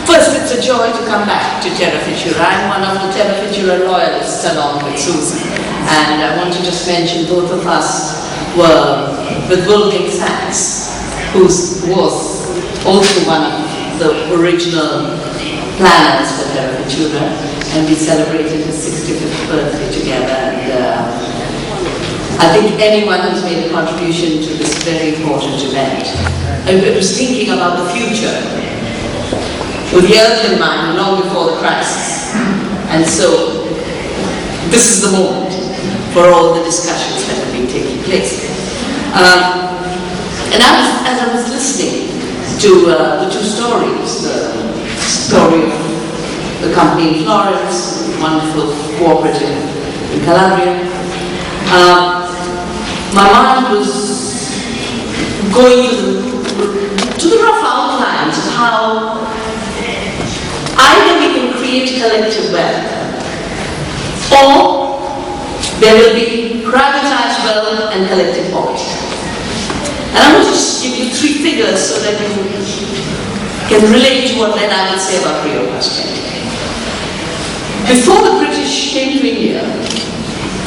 First, it's a joy to come back to Terra Futura. I'm one of the Terra Futura loyalists along with Susan. And I want to just mention both of us were with Wolfgang Sachs, who was also one of the original planners for Terra Futura. And we celebrated his 65th birthday together. And I think anyone who's made a contribution to this very important event. I was thinking about the future with the earth in mind long before the crisis. And so this is the moment for all the discussions that have been taking place. And as I was listening to the two stories, the story of the company in Florence, wonderful cooperative in Calabria, my mind was going to the rough outlines of how either we can create collective wealth, or there will be privatized wealth and collective poverty. And I want to just give you three figures so that you can relate to what then I would say about real prosperity. Before the British came to India,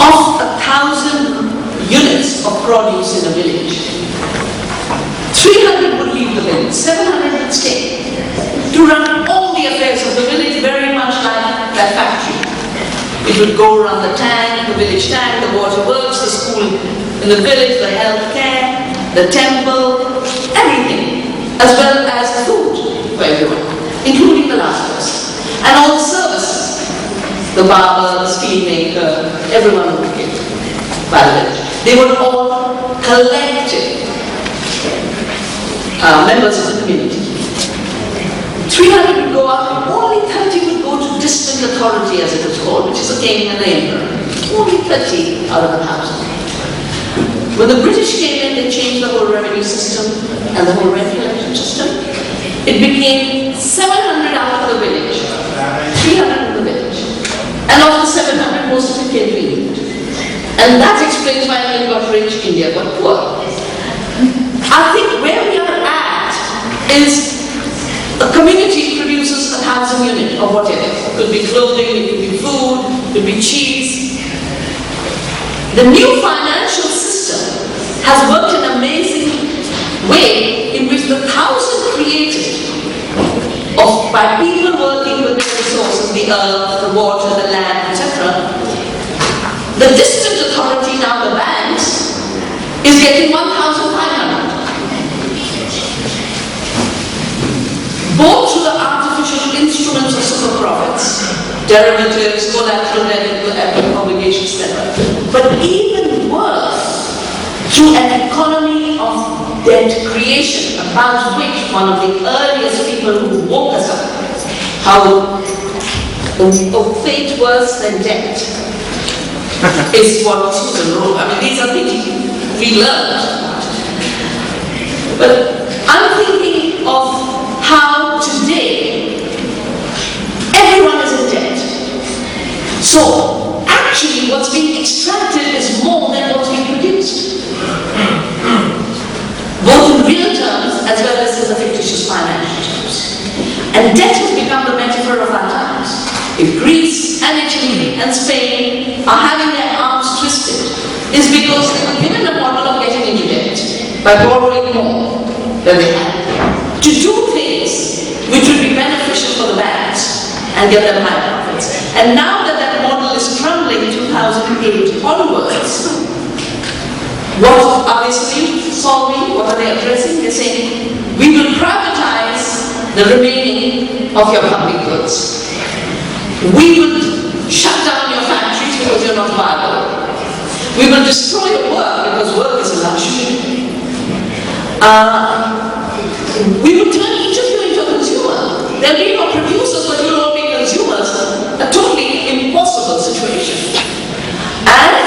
of 1,000 units of produce in a village, 300 would leave the village, 700 would stay to run all the affairs of the village, very much like that factory. It would go around the tank, the village tank, the waterworks, the school in the village, the health care, the temple, everything, as well as food for everyone, including the last person. And all the services, the barber, the steel maker, everyone would give by the village. They were all collective members of the community. 300 would go up, only 30 would go to distant authority, as it was called, which is the king and the emperor. Only 30 out of 1,000. When the British came in, they changed the whole revenue system and the whole rent collection system. It became 700 out of the village, 300 in the village. And of the 700, most of it came to England. And that explains why England got rich, India got poor. I think where we are at is a community produces 1,000 units of whatever. It could be clothing, it could be food, it could be cheese. The new financial system has worked in an amazing way in which the 1,000 created by people working with the resources, the earth, the water, the land, etc. The distant authority, now the banks, is getting 1,500. Both through the artificial instruments of super profits, derivatives, collateral debt, obligations, etc. But even worse, through an economy of debt creation, about which one of the earliest people who woke us up, how fate worse than debt, is what Susan wrote. I mean, these are things we learned. But I'm thinking of how today everyone is in debt. So actually what's being extracted is more than what's being produced. Both in real terms as well as in the fictitious financial terms. And debt has become the metaphor of our times. If Greece and Italy and Spain are having their arms twisted, it's because they were given a model of getting into debt by borrowing more than they had, to do things which would be beneficial for the banks and get them high profits. And now that that model is crumbling 2008 onwards, what are they solving? What are they addressing? They're saying, we will privatize the remaining of your public goods. We will shut down your factories because you're not viable. We will destroy your work because work is a luxury. We will turn each of you into a consumer. There will be no producers, but you will all be consumers. A totally impossible situation. And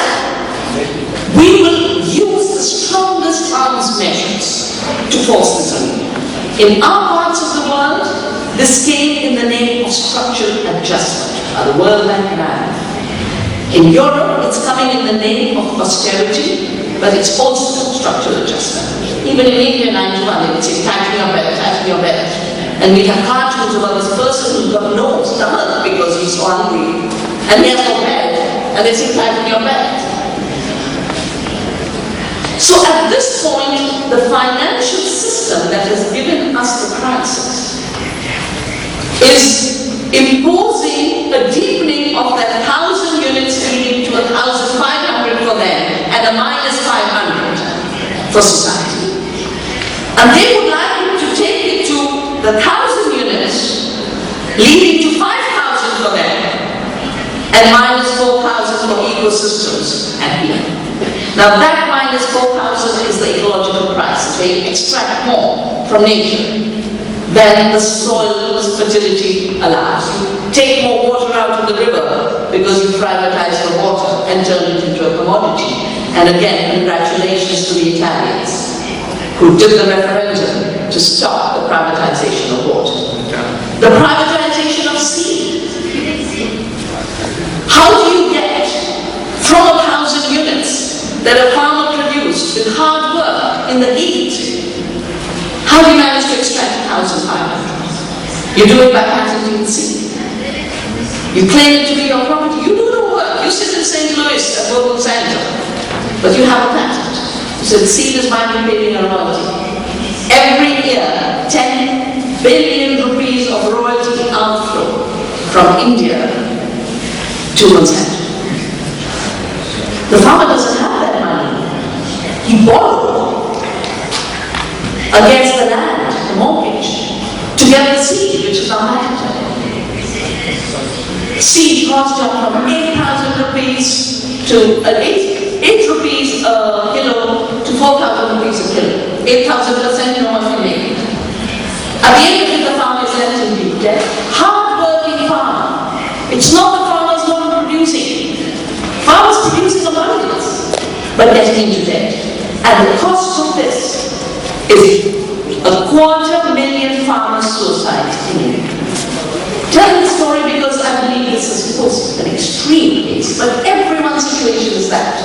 we will use the strongest arms measures to force this on you. In our parts of the world, this came in the name of structural adjustment by the World Bank and IMF. In Europe, it's coming in the name of austerity, but it's also structural adjustment. Even in India, 91, they would say, tighten your belt, tighten your belt. And we have cartoons about this person who's got no stomach because he's so hungry. And he has no bed. And they say, "Tighten your belt." So at this point, the financial system that has given us the crisis is imposing a deepening of that 1,000 units leading to 1,500 for them and a minus 500 for society. And they would like you to take it to the 1,000 units leading to 5,000 for them and minus 4,000 for ecosystems and here. Now that minus 4,000 is the ecological crisis. They extract more from nature than the soil's fertility allows. You take more water out of the river because you privatize the water and turn it into a commodity. And again, congratulations to the Italians who did the referendum to stop the privatization of water. The privatization of seed. How do you get from 1,000 units that a farmer produced with hard work in the heat? How do you manage to extract 1,500? You do it by patenting the seed. You claim it to be your property. You do the work. You sit in St. Louis at Global Center, but you have a patent. You say the seed is mine, you're paying a royalty. Every year, 10 billion rupees of royalty outflow from India to Monsanto. The farmer doesn't have that money. He borrowed against the land, the mortgage, to get the seed, which is not patented. Seed cost from 8,000 rupees to 8 rupees a kilo to 4,000 rupees a kilo. 8,000% no one can make it. At the end of it, the farmer is left in deep debt. Hard-working farmer. It's not the farmers who are producing. Farmers producing abundance, but getting into debt. And the cost of this is 250,000 farmer suicides in India. Tell the story because I believe this is, of course, an extreme case, but everyone's situation is that.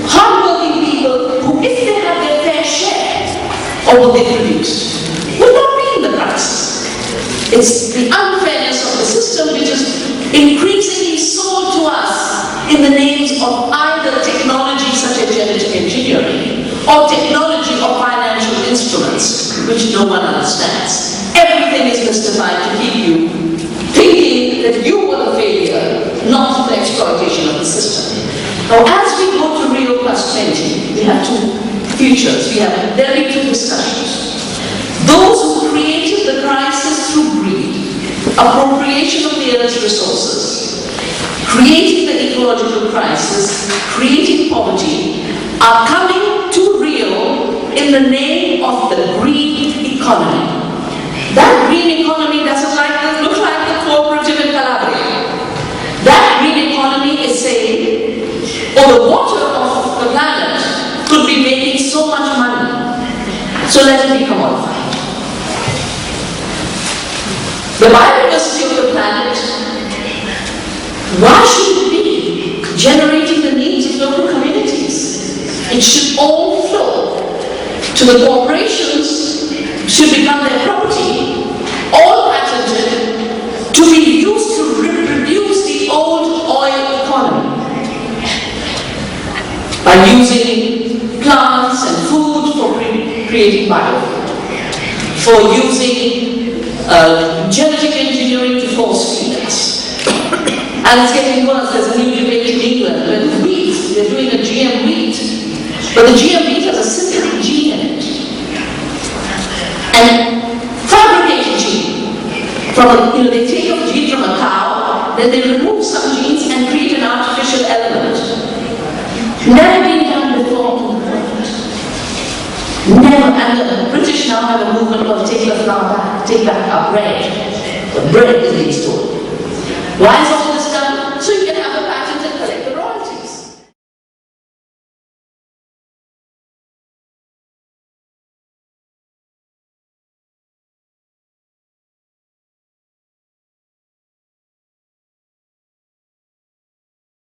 Hardworking people who, if they had their fair share of what they produced, would not be in the crisis. It's the unfairness of the system which is increasingly sold to us in the names of either technology such as genetic engineering or technology or financial instruments which no one understands. Everything is mystified to keep you thinking that you were the failure, not the exploitation of the system. Now as we go to Rio +20, we have two futures. There will be two discussions. Those who created the crisis through greed, appropriation of the earth's resources, creating the ecological crisis, creating poverty, are coming to Rio in the name of the green economy. That green economy doesn't look like the cooperative in Calabria. That green economy is saying, the water of the planet could be making so much money, so let it be commodified. The biodiversity of the planet, why should it be generating the needs of local communities? It should all flow to the corporations, should become their property, all patented, to be used to reproduce the old oil economy by using plants and food for creating biofuel, for using genetic engineering to force feed us. And it's getting worse. There's a new debate in England with wheat. They're doing a GM wheat, but the GM wheat has a synthetic gene in it. And fabricated gene. They take a gene from a cow, then they remove some genes and create an artificial element. Never been done before in the world. Never. And the British now have a movement called take the flour back, take back our bread. The bread is being stolen. Why is all